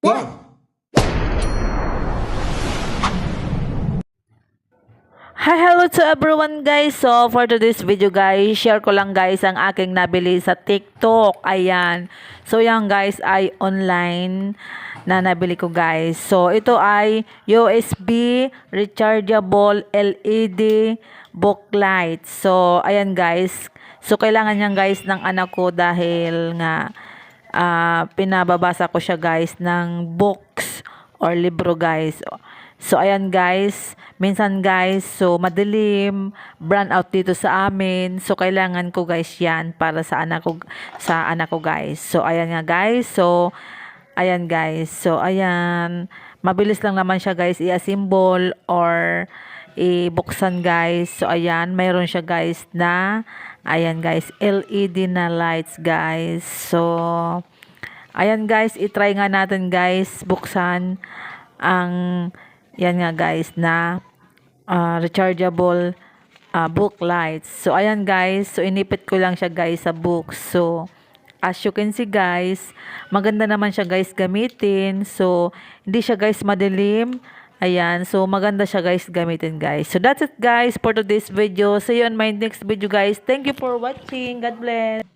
One. Hi, hello to everyone guys. So, for today's video guys, share ko lang guys ang aking nabili sa TikTok. Ayan. So, yan guys ay online na nabili ko guys. So, ito ay USB rechargeable LED booklight. So, ayan guys. So, kailangan yan guys ng anak ko dahil nga pinababasa ko siya guys ng books or libro guys. So ayan guys, minsan guys, so madilim, brown out dito sa amin. So kailangan ko guys 'yan para sa anak ko guys. So ayan nga guys. So ayan guys. So ayan, mabilis lang naman siya guys i-assemble or ibuksan guys. So ayan, mayroon siya guys na ayan guys, LED na lights guys. So ayan guys, i-try nga natin guys buksan ang yan nga guys na rechargeable book lights. So ayan guys, so inipit ko lang siya guys sa book. So as you can see guys, maganda naman siya guys gamitin. So hindi siya guys madilim. Ayan, so maganda siya guys gamitin guys. So that's it guys for today's video. See you on my next video guys. Thank you for watching. God bless.